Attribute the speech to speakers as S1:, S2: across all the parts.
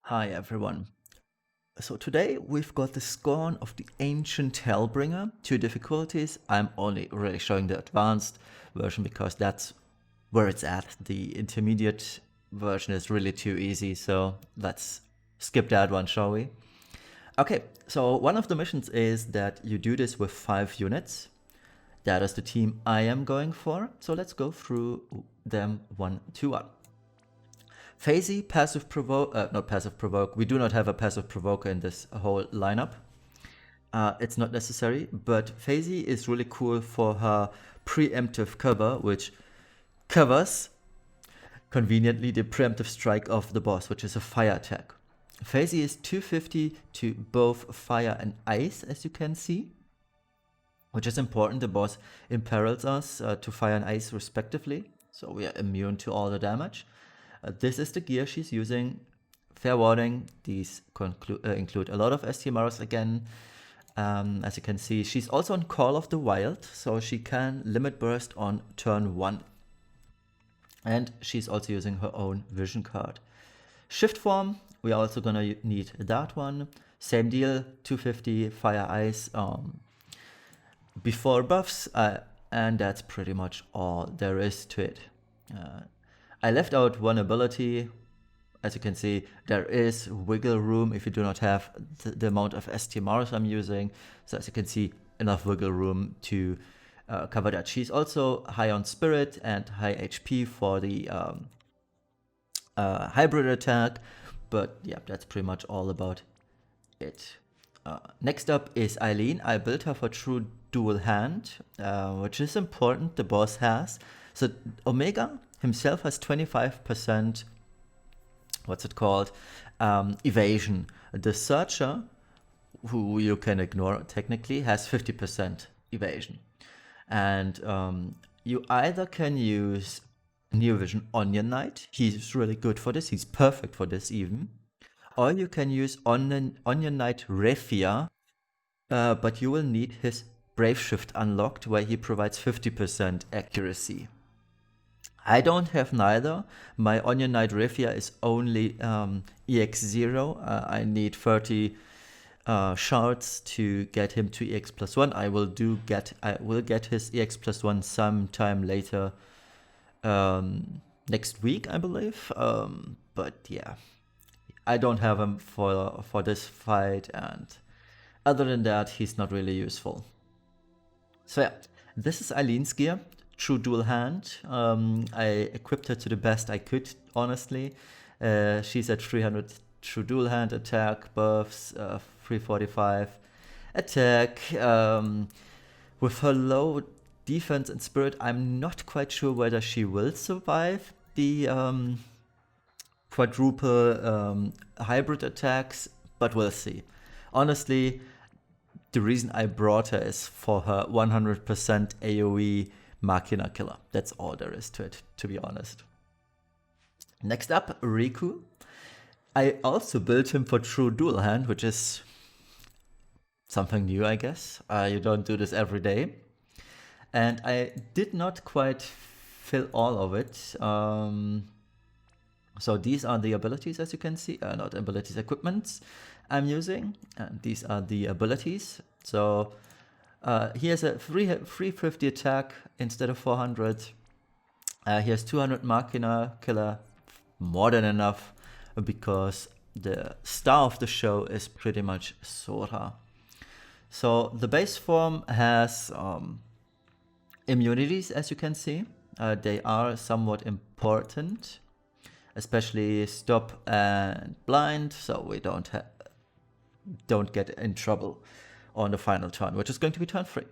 S1: Hi everyone. So today we've got the Scorn of the Ancient Hellbringer. Two difficulties. I'm only really showing the advanced version because that's where it's at. The intermediate version is really too easy, so let's skip that one, shall we? Okay, so one of the missions is that you do this with 5 units. That is the team I am going for, so let's go through them one to one. Phasey, passive provoke, not passive provoke. We do not have a passive provoker in this whole lineup. It's not necessary, but Phasey is really cool for her preemptive cover, which covers conveniently the preemptive strike of the boss, which is a fire attack. Phasey is 250 to both fire and ice, as you can see, which is important. The boss imperils us to fire and ice respectively, so we are immune to all the damage. This is the gear she's using. Fair warning, these include a lot of STMRs again. As you can see, she's also on Call of the Wild, so she can limit burst on turn 1. And she's also using her own vision card. Shift form, we're also gonna need that one. Same deal, 250 fire ice before buffs, and that's pretty much all there is to it. I left out one ability. As you can see, there is wiggle room if you do not have the amount of STMRs I'm using. So as you can see, enough wiggle room to cover that. She's also high on spirit and high HP for the hybrid attack. But yeah, that's pretty much all about it. Next up is Aileen. I built her for true dual hand, which is important, the boss has. So Omega himself has 25%, what's it called, evasion. The Searcher, who you can ignore technically, has 50% evasion. And you either can use Neo Vision Onion Knight, he's really good for this, he's perfect for this even. Or you can use Onion Knight Refia, but you will need his Brave Shift unlocked, where he provides 50% accuracy. I don't have neither. My Onion Knight Refia is only EX0. I need 30 shards to get him to EX plus 1. I will get his EX plus 1 sometime later next week, I believe. But yeah, I don't have him for this fight, and other than that, he's not really useful. So yeah, this is Eileen's gear. True dual hand. I equipped her to the best I could, honestly. She's at 300 true dual hand attack buffs, 345 attack. With her low defense and spirit, I'm not quite sure whether she will survive the quadruple hybrid attacks, but we'll see. Honestly, the reason I brought her is for her 100% AoE Machina Killer. That's all there is to it, to be honest. Next up, Riku. I also built him for true dual hand, which is something new, I guess. You don't do this every day. And I did not quite fill all of it. So these are the abilities, as you can see. Not abilities, equipments I'm using. And these are the abilities. So he has a 350 attack instead of 400. He has 200 Machina Killer, more than enough, because the star of the show is pretty much Sora. So the base form has immunities, as you can see. They are somewhat important, especially stop and blind, so we don't get in trouble on the final turn, which is going to be turn 3.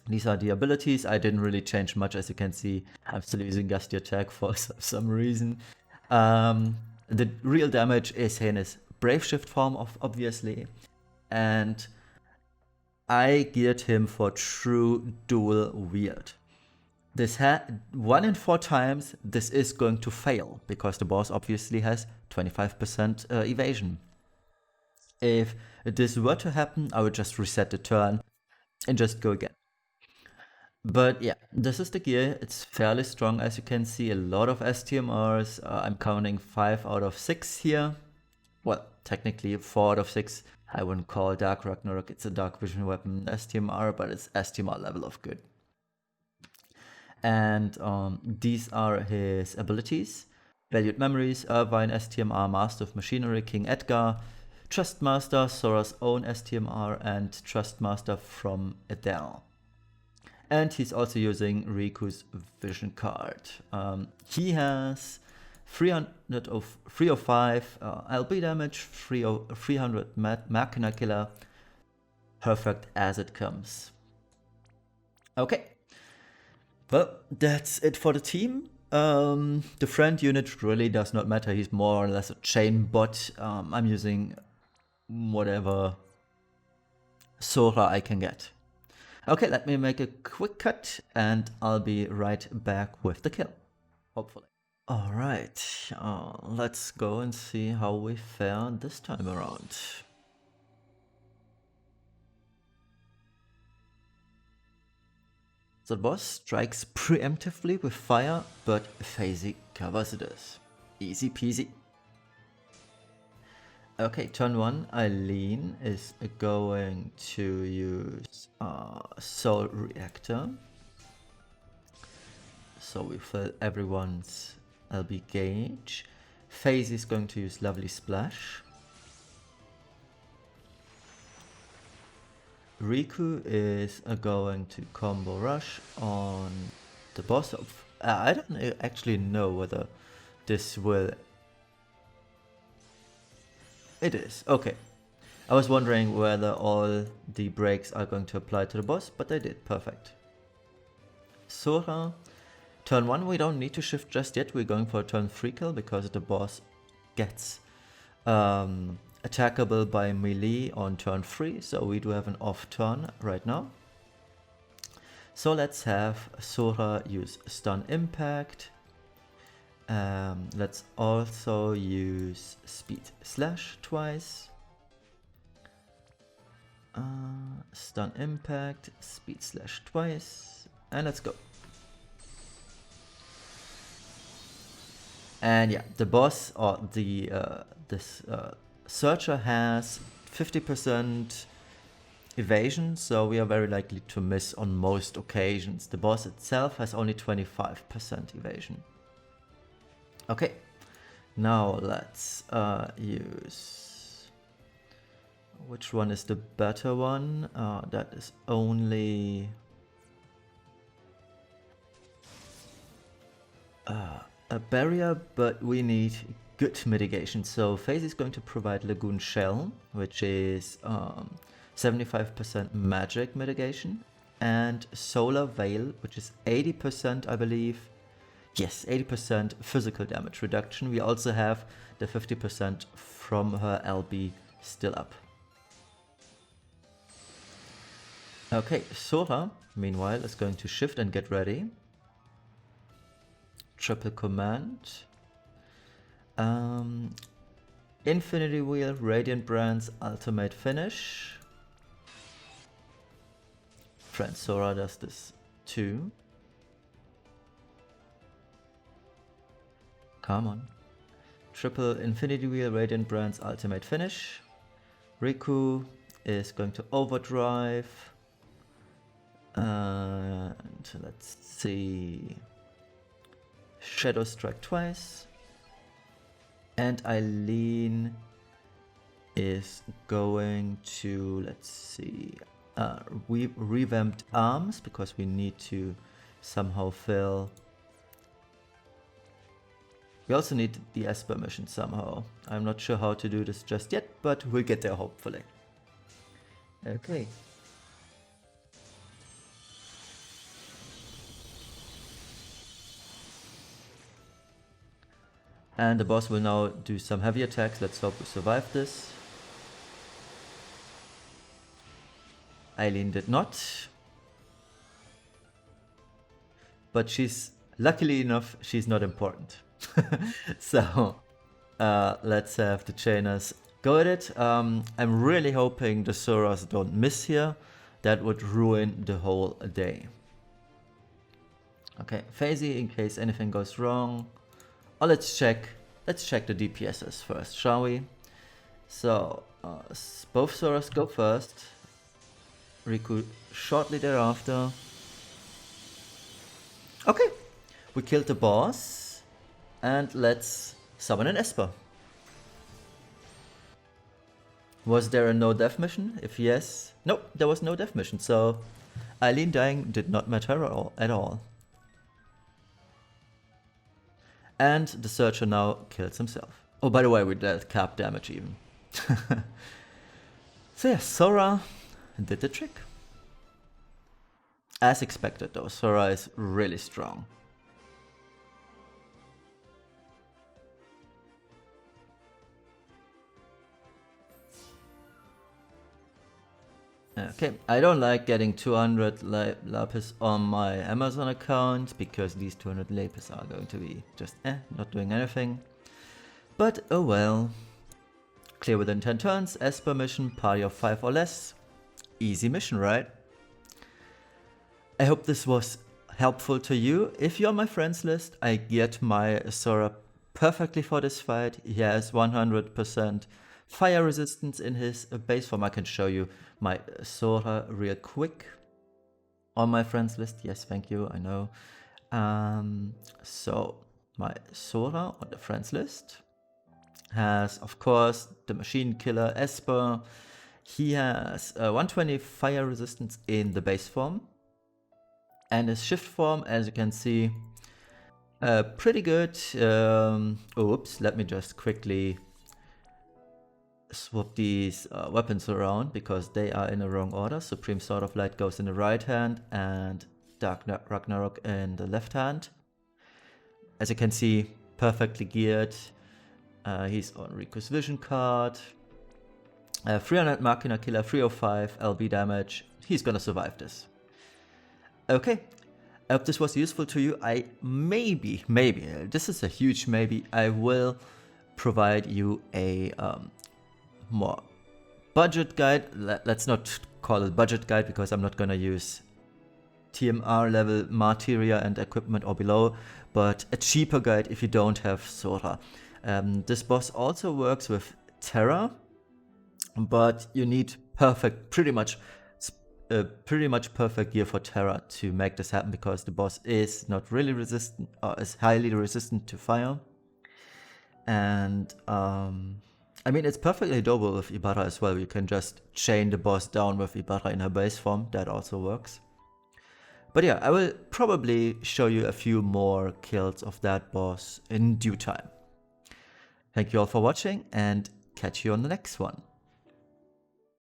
S1: These are the abilities. I didn't really change much, as you can see. I'm still using Gusty Attack for some reason. The real damage is in his Brave Shift form, obviously. And I geared him for true dual wield. This 1 in 4 times, this is going to fail, because the boss obviously has 25% evasion. If this were to happen, I would just reset the turn and just go again. But yeah, this is the gear. It's fairly strong, as you can see. A lot of STMRs. I'm counting 5 out of 6 here. well, technically 4 out of 6. I wouldn't call Dark Ragnarok, it's a dark vision weapon STMR, but it's STMR level of good. And these are his abilities. Valued Memories, Irvine STMR, Master of Machinery, King Edgar, Trust Master, Sora's own STMR, and Trust Master from Adele. And he's also using Riku's Vision card. He has 305 LB damage, 300 Machina Killer. Perfect as it comes. Okay. Well, that's it for the team. The friend unit really does not matter. He's more or less a chain bot. I'm using whatever Sora I can get. Okay, let me make a quick cut and I'll be right back with the kill, hopefully. Alright, let's go and see how we fare this time around. So the boss strikes preemptively with fire, but FaZe covers it. Easy peasy. Okay, turn 1, Aileen is going to use Soul Reactor. So we fill everyone's LB gauge. FaZe is going to use Lovely Splash. Riku is going to combo rush on the boss of... I don't actually know whether this will... It is, okay. I was wondering whether all the breaks are going to apply to the boss, but they did, perfect. Sora, turn 1 we don't need to shift just yet, we're going for a turn 3 kill because the boss gets attackable by melee on turn 3, so we do have an off turn right now. So let's have Sora use Stun Impact. Let's also use Speed Slash twice. Stun Impact, Speed Slash twice, and let's go. And yeah, the boss or the Searcher has 50% evasion, so we are very likely to miss on most occasions. The boss itself has only 25% evasion. Okay, now let's use... Which one is the better one? That is only... a barrier, but we need good mitigation. So FaZe is going to provide Lagoon Shell, which is 75% magic mitigation, and Solar Veil, which is 80%, I believe. Yes, 80% physical damage reduction. We also have the 50% from her LB still up. Okay, Sora, meanwhile, is going to shift and get ready. Triple command. Infinity Wheel, Radiant Brands, Ultimate Finish. Friend Sora does this too. Come on. Triple Infinity Wheel, Radiant Brands, Ultimate Finish. Riku is going to Overdrive. And let's see. Shadow Strike twice. And Aileen is going to, let's see, we revamped arms because we need to somehow fill. We also need the Esper mission somehow. I'm not sure how to do this just yet, but we'll get there hopefully. Okay. And the boss will now do some heavy attacks. Let's hope we survive this. Aileen did not. But she's, luckily enough, she's not important. So, let's have the chainers go at it. I'm really hoping the Soras don't miss here. That would ruin the whole day. Okay, FaZe in case anything goes wrong. Oh, let's check the DPSs first, shall we? So, both Soras go first. Riku shortly thereafter. Okay, we killed the boss. And let's summon an Esper. Was there a no death mission? If yes, no, there was no death mission. So Aileen dying did not matter at all. And the searcher now kills himself. Oh, by the way, we dealt cap damage even. So yeah, Sora did the trick. As expected though, Sora is really strong. Okay, I don't like getting 200 lapis on my Amazon account because these 200 lapis are going to be just not doing anything. But oh well. Clear within 10 turns, Esper mission, party of 5 or less. Easy mission, right? I hope this was helpful to you. If you're on my friends list, I get my Sora perfectly for this fight. He has 100% fire resistance in his base form. I can show you my Sora real quick on my friends list. Yes, thank you, I know. So my Sora on the friends list has, of course, the Machina Killer Esper. He has 120 fire resistance in the base form. And his shift form, as you can see, pretty good. Oops, let me just quickly swap these weapons around because they are in the wrong order. Supreme Sword of Light goes in the right hand and Dark Ragnarok in the left hand. As you can see, perfectly geared. He's on Riku's vision card. 300 Machina Killer, 305 LB damage. He's gonna survive this. Okay, I hope this was useful to you. I maybe, this is a huge maybe, I will provide you a more budget guide. Let's not call it budget guide because I'm not gonna use TMR level materia and equipment or below, but a cheaper guide if you don't have Sora. This boss also works with Terra, but you need pretty much perfect gear for Terra to make this happen because the boss is not really resistant, or is highly resistant to fire. And I mean, it's perfectly doable with Ibarra as well. You can just chain the boss down with Ibarra in her base form. That also works. But yeah, I will probably show you a few more kills of that boss in due time. Thank you all for watching and catch you on the next one.